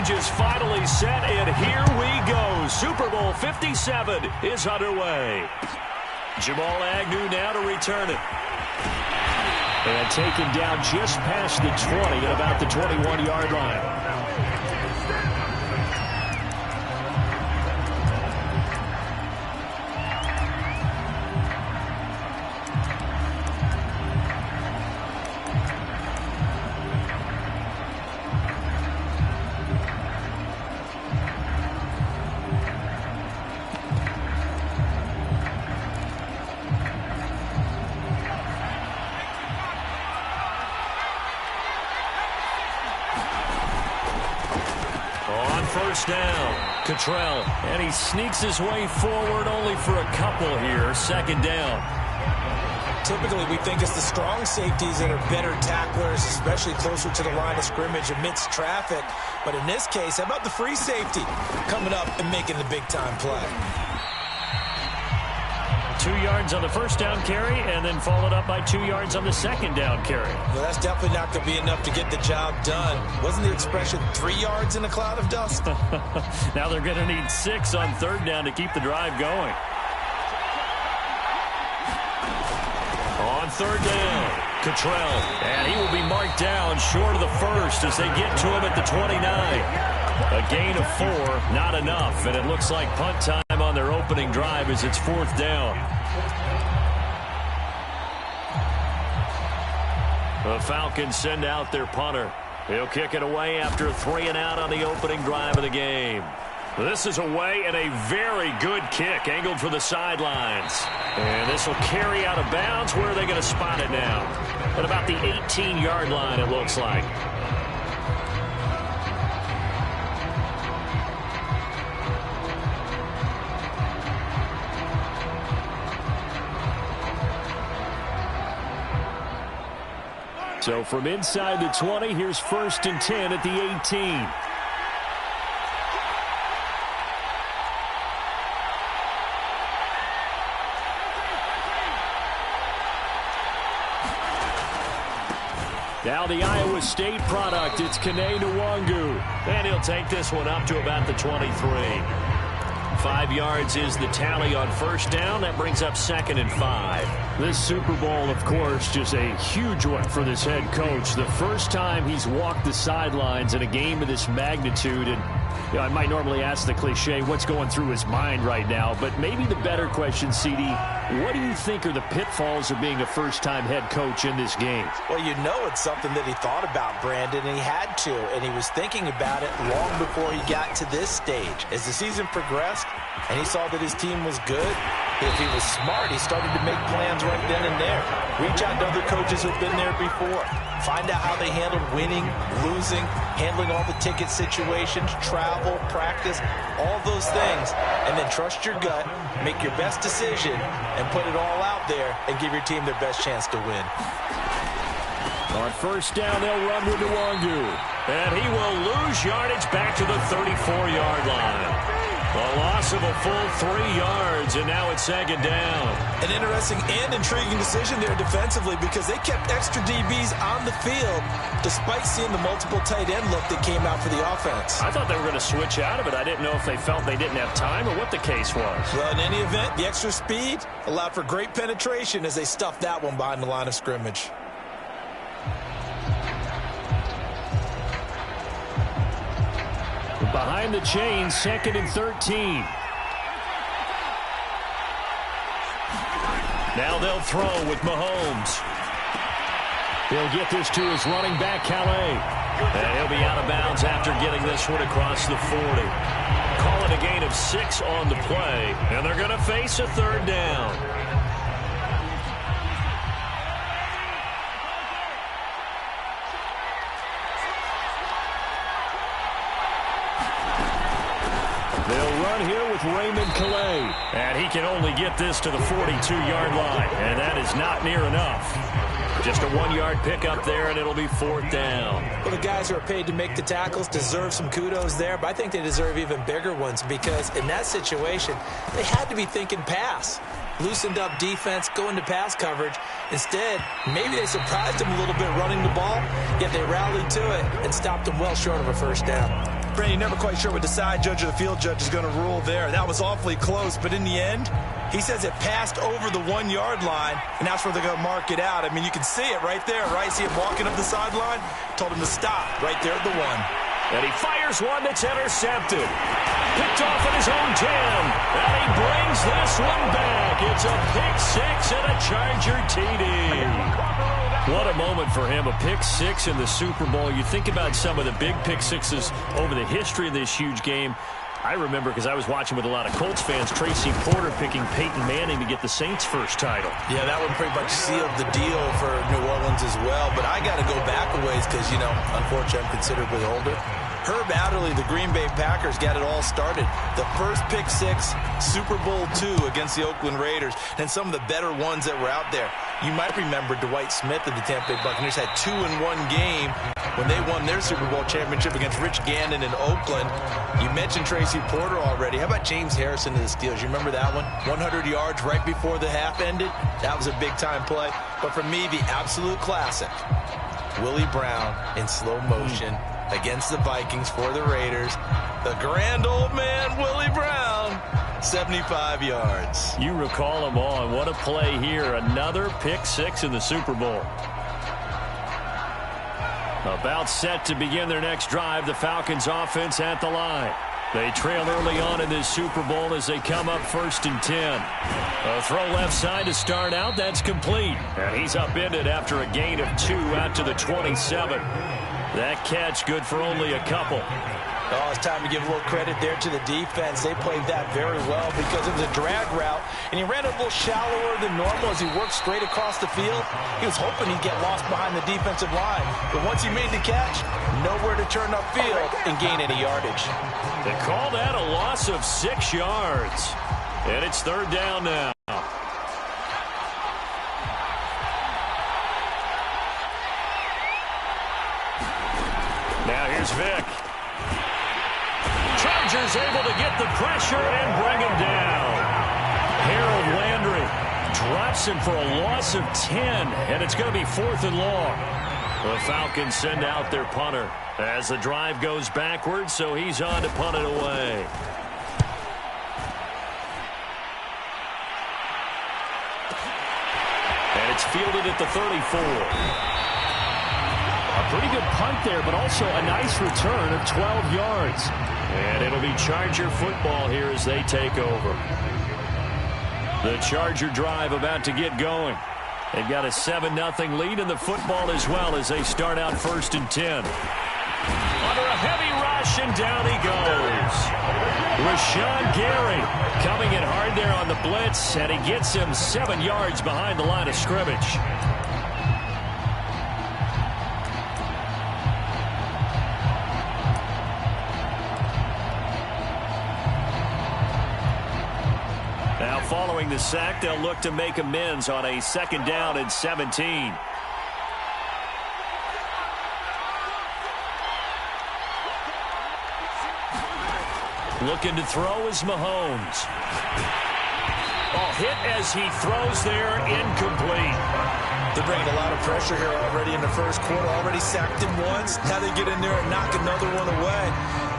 stage is finally set, and here we go. Super Bowl 57 is underway. Jamal Agnew now to return it. And taken down just past the 20 at about the 21-yard line. First down, Cottrell, and he sneaks his way forward only for a couple here. Second down. Typically, we think it's the strong safeties that are better tacklers, especially closer to the line of scrimmage amidst traffic. But in this case, how about the free safety coming up and making the big-time play? 2 yards on the first down carry, and then followed up by 2 yards on the second down carry. Well, that's definitely not going to be enough to get the job done. Wasn't the expression 3 yards in a cloud of dust? Now they're going to need 6 on third down to keep the drive going. On third down, Cottrell, and he will be marked down short of the first as they get to him at the 29. A gain of 4, not enough, and it looks like punt time on their opening drive as it's fourth down. The Falcons send out their punter. He'll kick it away after a 3-and-out on the opening drive of the game. This is away and a very good kick angled for the sidelines. And this will carry out of bounds. Where are they going to spot it now? At about the 18-yard line, it looks like. So from inside the 20, here's 1st and 10 at the 18. Now the Iowa State product, it's Kene Nwangu. And he'll take this one up to about the 23. 5 yards is the tally on first down. That brings up 2nd and 5. This Super Bowl, of course, just a huge one for this head coach. The first time he's walked the sidelines in a game of this magnitude. And you know, I might normally ask the cliche, what's going through his mind right now? But maybe the better question, CD, what do you think are the pitfalls of being a first-time head coach in this game? Well, you know it's something that he thought about, Brandon, and he had to. And he was thinking about it long before he got to this stage. As the season progressed and he saw that his team was good, if he was smart, he started to make plans right then and there. Reach out to other coaches who've been there before. Find out how they handled winning, losing, handling all the ticket situations, travel, practice, all those things. And then trust your gut, make your best decision, and put it all out there and give your team their best chance to win. On first down, they'll run with Nwangu. And he will lose yardage back to the 34-yard line. A loss of a full 3 yards, and now it's 2nd down. An interesting and intriguing decision there defensively because they kept extra DBs on the field despite seeing the multiple tight end look that came out for the offense. I thought they were going to switch out of it. I didn't know if they felt they didn't have time or what the case was. Well, in any event, the extra speed allowed for great penetration as they stuffed that one behind the line of scrimmage. Behind the chains, 2nd and 13. Now they'll throw with Mahomes. He'll get this to his running back, Calais. And he'll be out of bounds after getting this one across the 40. Call it a gain of 6 on the play, and they're going to face a 3rd down. They'll run here with Raymond Calais. And he can only get this to the 42-yard line. And that is not near enough. Just a 1-yard pickup there, and it'll be 4th down. Well, the guys who are paid to make the tackles deserve some kudos there, but I think they deserve even bigger ones because in that situation, they had to be thinking pass. Loosened up defense, going to pass coverage. Instead, maybe they surprised him a little bit running the ball, yet they rallied to it and stopped him well short of a first down. Brandon, you're never quite sure what the side judge or the field judge is going to rule there. That was awfully close, but in the end, he says it passed over the 1-yard line, and that's where they're going to mark it out. I mean, you can see it right there, right? See him walking up the sideline? Told him to stop right there at the 1. And he fires one that's intercepted. Picked off at his own 10. And he brings this one back. It's a pick 6 and a Charger TD. What a moment for him, a pick 6 in the Super Bowl. You think about some of the big pick 6s over the history of this huge game. I remember, because I was watching with a lot of Colts fans, Tracy Porter picking Peyton Manning to get the Saints' first title. Yeah, that one pretty much sealed the deal for New Orleans as well. But I got to go back a ways because, you know, unfortunately I'm considerably older. Herb Adderley, the Green Bay Packers, got it all started. The first pick 6, Super Bowl II against the Oakland Raiders, and some of the better ones that were out there. You might remember Dwight Smith of the Tampa Bay Buccaneers had 2 in one game when they won their Super Bowl championship against Rich Gannon in Oakland. You mentioned Tracy Porter already. How about James Harrison of the Steelers? You remember that one? 100 yards right before the half ended. That was a big-time play. But for me, the absolute classic, Willie Brown in slow motion against the Vikings for the Raiders. The grand old man, Willie Brown, 75 yards. You recall them all, and what a play here. Another pick 6 in the Super Bowl. About set to begin their next drive, the Falcons offense at the line. They trail early on in this Super Bowl as they come up 1st and 10. A throw left side to start out. That's complete. And he's upended after a gain of 2 out to the 27. That catch good for only a couple. Oh, it's time to give a little credit there to the defense. They played that very well because it was a drag route, and he ran a little shallower than normal as he worked straight across the field. He was hoping he'd get lost behind the defensive line, but once he made the catch, nowhere to turn upfield and gain any yardage. They call that a loss of 6 yards, and it's 3rd down now. Now here's Vick. Chargers able to get the pressure and bring him down. Harold Landry drops him for a loss of 10, and it's going to be 4th and long. The Falcons send out their punter as the drive goes backwards, so he's on to punt it away. And it's fielded at the 34. A pretty good punt there, but also a nice return of 12 yards. And it'll be Charger football here as they take over. The Charger drive about to get going. They've got a 7-0 lead in the football as well as they start out 1st and 10. Under a heavy rush, and down he goes. Rashawn Gary coming in hard there on the blitz, and he gets him 7 yards behind the line of scrimmage. Following the sack, they'll look to make amends on a 2nd down and 17. Looking to throw is Mahomes. Oh, hit as he throws there, incomplete. They're bringing a lot of pressure here already in the first quarter. Already sacked him once. Now they get in there and knock another one away.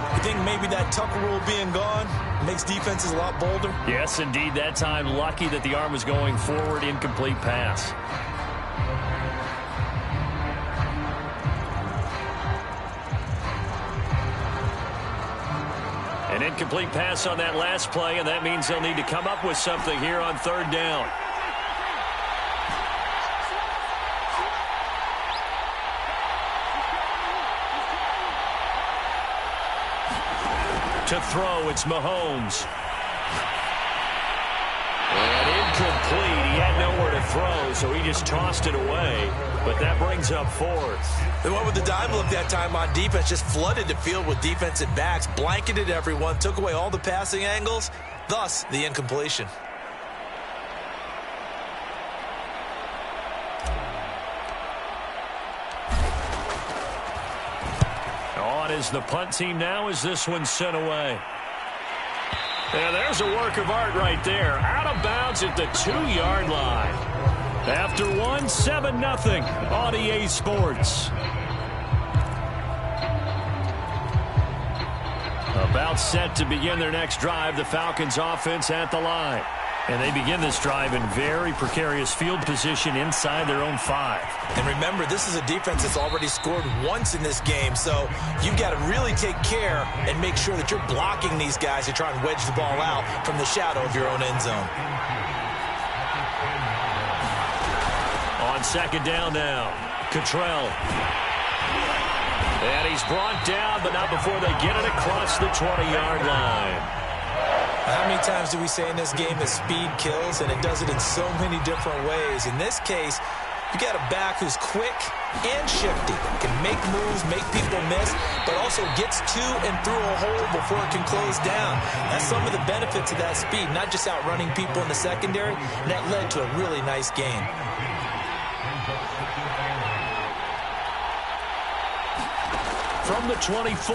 I think maybe that Tucker rule being gone makes defenses a lot bolder. Yes, indeed. That time, lucky that the arm was going forward. Incomplete pass. An incomplete pass on that last play, and that means they'll need to come up with something here on 3rd down. To throw, it's Mahomes. And incomplete. He had nowhere to throw, so he just tossed it away. But that brings up 4th. They went with the dive look that time on defense, just flooded the field with defensive backs, blanketed everyone, took away all the passing angles, thus the incompletion. On is the punt team now as this one's sent away. And there's a work of art right there. Out of bounds at the 2-yard line. After 7-0 on EA Sports. About set to begin their next drive, the Falcons offense at the line. And they begin this drive in very precarious field position inside their own 5. And remember, this is a defense that's already scored once in this game, so you've got to really take care and make sure that you're blocking these guys to try and wedge the ball out from the shadow of your own end zone. On second down now, Cottrell. And he's brought down, but not before they get it across the 20-yard line. How many times do we say in this game that speed kills, and it does it in so many different ways? In this case, you got a back who's quick and shifty, can make moves, make people miss, but also gets to and through a hole before it can close down. That's some of the benefits of that speed, not just outrunning people in the secondary, and that led to a really nice game. From the 24,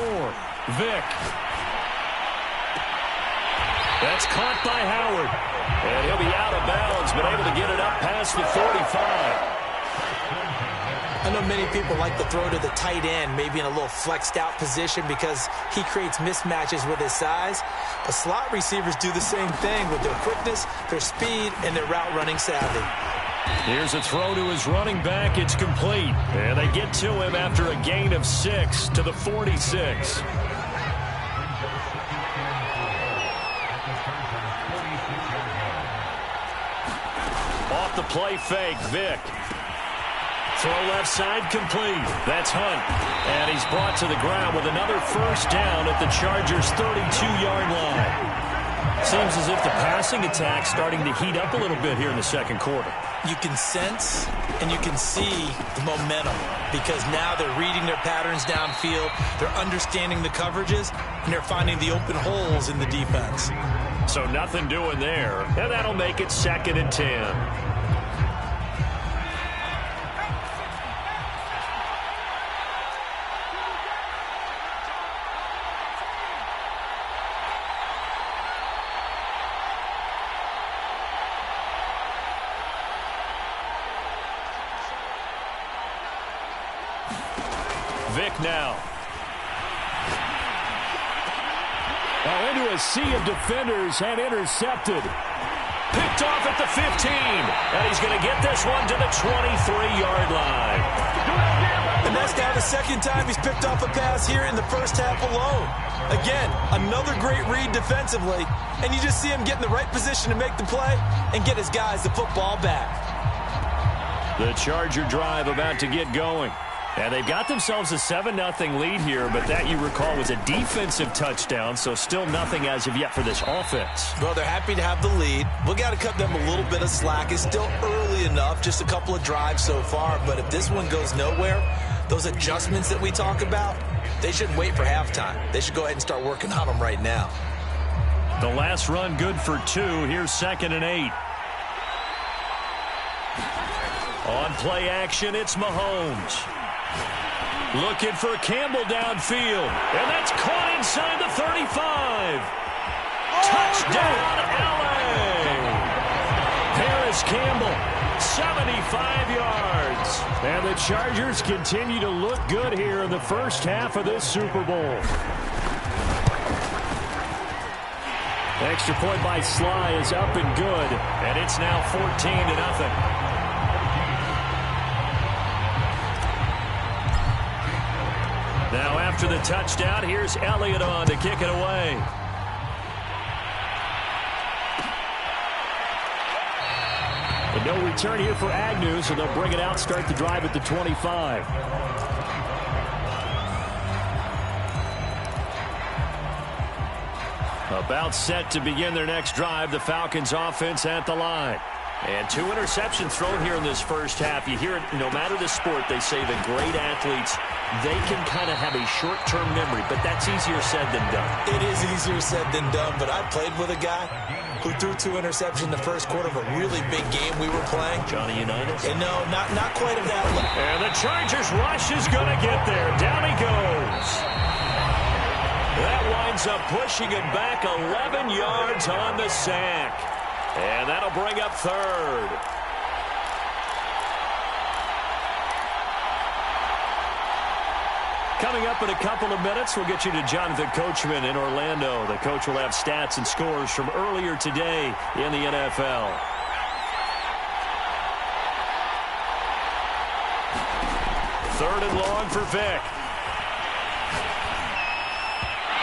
Vick. That's caught by Howard. And he'll be out of bounds, but able to get it up past the 45. I know many people like to throw to the tight end, maybe in a little flexed out position because he creates mismatches with his size. But slot receivers do the same thing with their quickness, their speed, and their route running savvy. Here's a throw to his running back. It's complete. And they get to him after a gain of 6 to the 46. Off the play fake, Vick. Throw left side complete. That's Hunt. And he's brought to the ground with another first down at the Chargers' 32-yard line. Seems as if the passing attack's starting to heat up a little bit here in the second quarter. You can sense and you can see the momentum because now they're reading their patterns downfield, they're understanding the coverages, and they're finding the open holes in the defense. So nothing doing there, and that'll make it 2nd and 10. Vick now. Into a sea of defenders and intercepted. Picked off at the 15. And he's going to get this one to the 23-yard line. And that's now the second time he's picked off a pass here in the first half alone. Again, another great read defensively. And you just see him get in the right position to make the play and get his guys the football back. The Charger drive about to get going. And they've got themselves a 7-0 lead here, but that, you recall, was a defensive touchdown, so still nothing as of yet for this offense. Well, they're happy to have the lead. We've got to cut them a little bit of slack. It's still early enough, just a couple of drives so far, but if this one goes nowhere, those adjustments that we talk about, they shouldn't wait for halftime. They should go ahead and start working on them right now. The last run good for 2. Here's 2nd and 8. On play action, it's Mahomes. Looking for Campbell downfield. And that's caught inside the 35. Touchdown, L.A. Paris Campbell, 75 yards. And the Chargers continue to look good here in the first half of this Super Bowl. Extra point by Sly is up and good. And it's now 14-0. Now after the touchdown, here's Elliott on to kick it away. But no return here for Agnew, so they'll bring it out, start the drive at the 25. About set to begin their next drive, the Falcons offense at the line. And 2 interceptions thrown here in this first half. You hear it, no matter the sport, they say the great athletes, they can kind of have a short-term memory, but that's easier said than done. It is easier said than done, but I played with a guy who threw 2 interceptions in the first quarter of a really big game we were playing. Johnny Unitas? And no, not quite at that level. And the Chargers rush is going to get there. Down he goes. That winds up pushing him back 11 yards on the sack. And that'll bring up 3rd. Coming up in a couple of minutes, we'll get you to Jonathan Coachman in Orlando. The coach will have stats and scores from earlier today in the NFL. Third and long for Vic.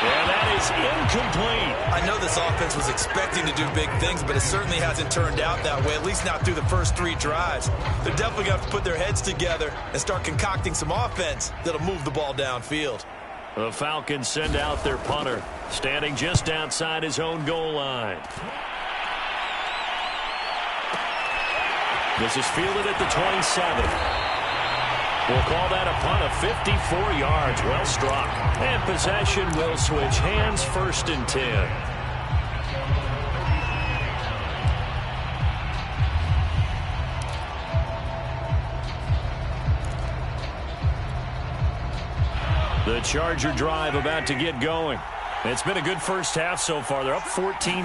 And that is incomplete. I know this offense was expecting to do big things, but it certainly hasn't turned out that way, at least not through the first 3 drives. They're definitely going to have to put their heads together and start concocting some offense that'll move the ball downfield. The Falcons send out their punter, standing just outside his own goal line. This is fielded at the 27. We'll call that a punt of 54 yards. Well struck. And possession will switch hands, 1st and 10. The Charger drive about to get going. It's been a good first half so far. They're up 14-0.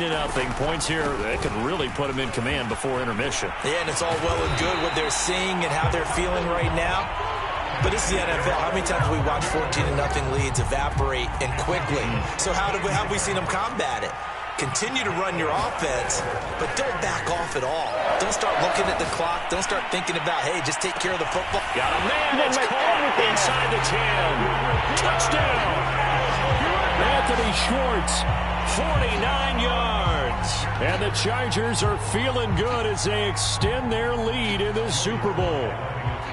Points here that could really put them in command before intermission. Yeah, and it's all well and good what they're seeing and how they're feeling right now. But this is the NFL. How many times have we watched 14-0 leads evaporate and quickly? So how have we seen them combat it? Continue to run your offense, but don't back off at all. Don't start looking at the clock. Don't start thinking about, hey, just take care of the football. Got a man that's caught inside the 10. Touchdown! Anthony Schwartz, 49 yards. And the Chargers are feeling good as they extend their lead in the Super Bowl.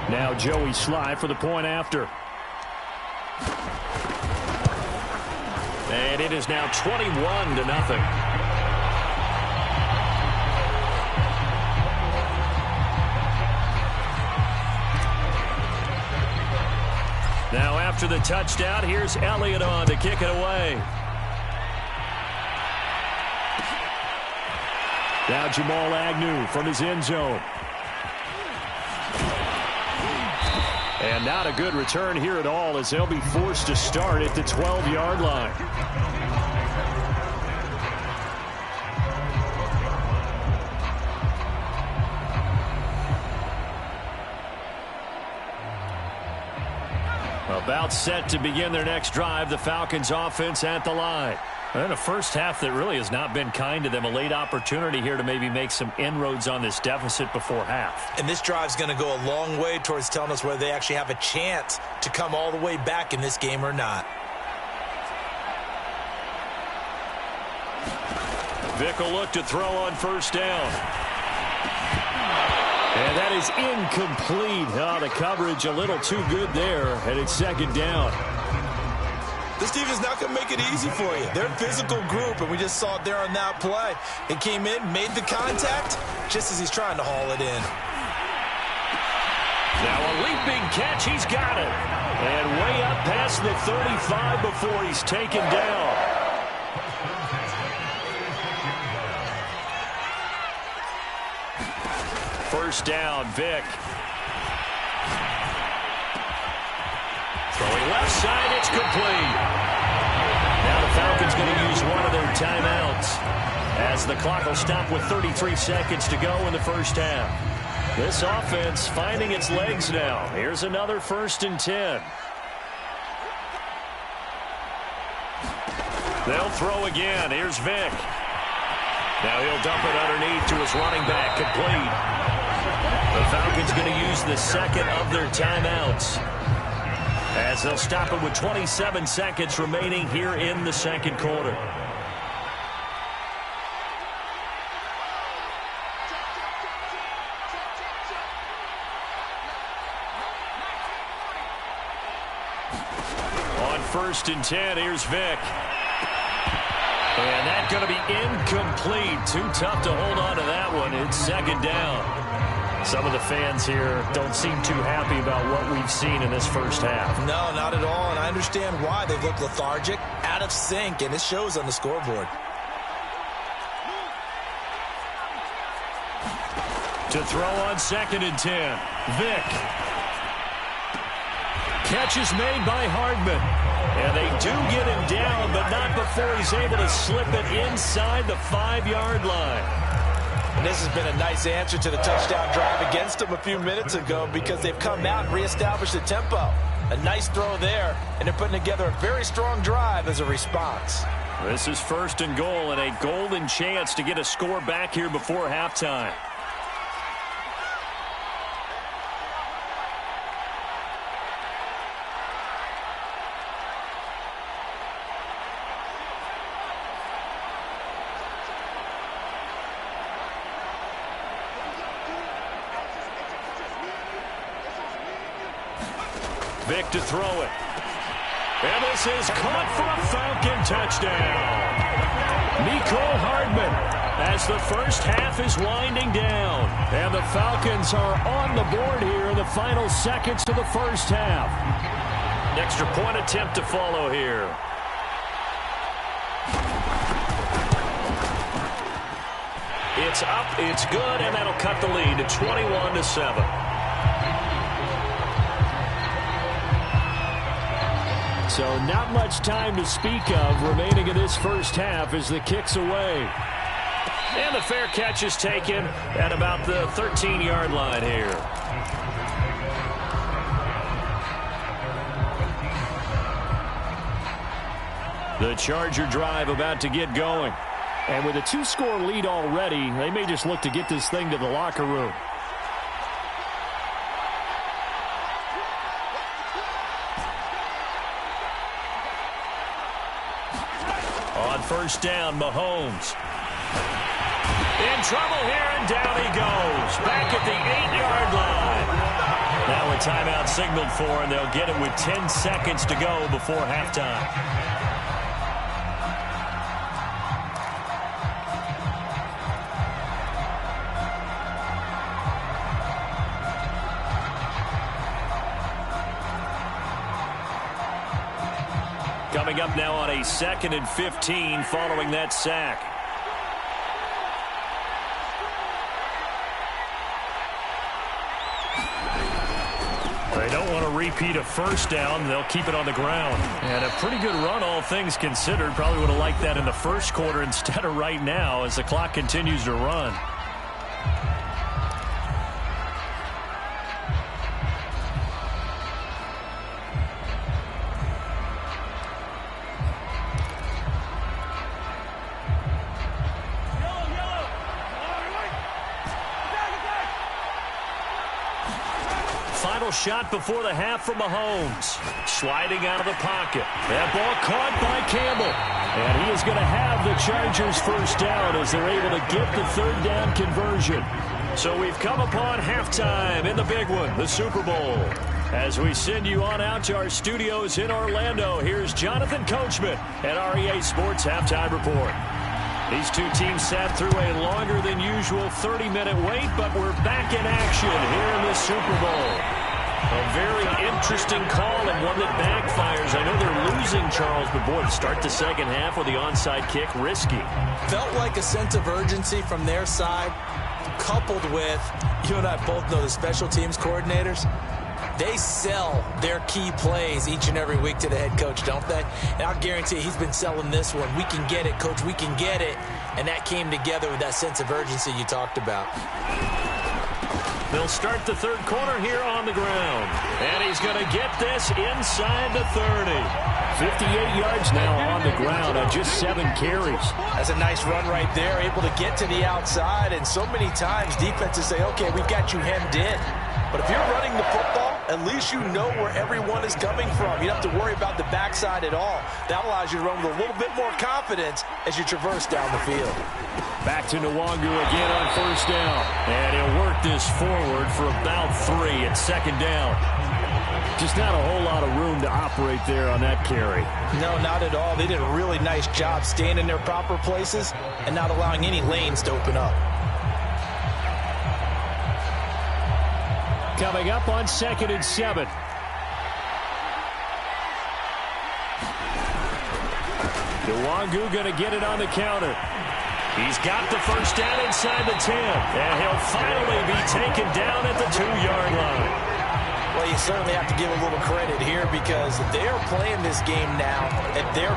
Now Joey Sly for the point after. And it is now 21-0. Now after the touchdown, here's Elliott on to kick it away. Now Jamal Agnew from his end zone. And not a good return here at all as they'll be forced to start at the 12-yard line. About set to begin their next drive, the Falcons offense at the line. And a first half that really has not been kind to them. A late opportunity here to maybe make some inroads on this deficit before half. And this drive's going to go a long way towards telling us whether they actually have a chance to come all the way back in this game or not. Vic will look to throw on first down. And that is incomplete. Oh, the coverage a little too good there, and it's 2nd down. This team is not going to make it easy for you. They're a physical group, and we just saw it there on that play. He came in, made the contact, just as he's trying to haul it in. Now a leaping catch, he's got it. And way up past the 35 before he's taken down. First down, Vic. Throwing left side, it's complete. Now the Falcons going to use one of their timeouts as the clock will stop with 33 seconds to go in the first half. This offense finding its legs now. Here's another 1st and 10. They'll throw again. Here's Vic. Now he'll dump it underneath to his running back, complete. The Falcons going to use the second of their timeouts as they'll stop it with 27 seconds remaining here in the second quarter. On 1st and 10, here's Vic. And that's going to be incomplete. Too tough to hold on to that one. It's 2nd down. Some of the fans here don't seem too happy about what we've seen in this first half. No, not at all, and I understand why. They've looked lethargic, out of sync, and it shows on the scoreboard. To throw on 2nd and 10, Vic. Catch is made by Hardman. And they do get him down, but not before he's able to slip it inside the 5-yard line. And this has been a nice answer to the touchdown drive against them a few minutes ago because they've come out and reestablished the tempo. A nice throw there, and they're putting together a very strong drive as a response. This is 1st and goal and a golden chance to get a score back here before halftime. Vic to throw it. And this is caught for a Falcon touchdown. Mecole Hardman as the first half is winding down. And the Falcons are on the board here in the final seconds of the first half. An extra point attempt to follow here. It's up, it's good, and that'll cut the lead to 21-7. So not much time to speak of remaining in this first half as the kick's away. And the fair catch is taken at about the 13-yard line here. The Charger drive about to get going. And with a 2-score lead already, they may just look to get this thing to the locker room. On first down, Mahomes. In trouble here, and down he goes. Back at the 8-yard line. Now a timeout signaled for, and they'll get it with 10 seconds to go before halftime. Coming up now on a 2nd and 15 following that sack. They don't want to repeat a first down. They'll keep it on the ground. And a pretty good run, all things considered. Probably would have liked that in the first quarter instead of right now as the clock continues to run. Final shot before the half from Mahomes. Sliding out of the pocket. That ball caught by Campbell. And he is going to have the Chargers first down as they're able to get the 3rd down conversion. So we've come upon halftime in the big one, the Super Bowl. As we send you on out to our studios in Orlando, here's Jonathan Coachman at REA Sports Halftime Report. These two teams sat through a longer than usual 30-minute wait, but we're back in action here in the Super Bowl. A very interesting call and one that backfires. I know they're losing, Charles, but boy, to start the second half with the onside kick, risky. Felt like a sense of urgency from their side, coupled with, you and I both know the special teams coordinators. They sell their key plays each and every week to the head coach, don't they? And I'll guarantee you, he's been selling this one. We can get it, coach, we can get it. And that came together with that sense of urgency you talked about. They'll start the third quarter here on the ground. And he's going to get this inside the 30. 58 yards now on the ground on just 7 carries. That's a nice run right there, able to get to the outside. And so many times defenses say, okay, we've got you hemmed in. But if you're running the football, at least you know where everyone is coming from. You don't have to worry about the backside at all. That allows you to run with a little bit more confidence as you traverse down the field. Back to Nwangu again on first down. And he'll work this forward for about 3 at second down. Just not a whole lot of room to operate there on that carry. No, not at all. They did a really nice job staying in their proper places and not allowing any lanes to open up. Coming up on 2nd and 7. Nwangu going to get it on the counter. He's got the first down inside the 10. And he'll finally be taken down at the 2-yard line. Well, you certainly have to give a little credit here because they're playing this game now at their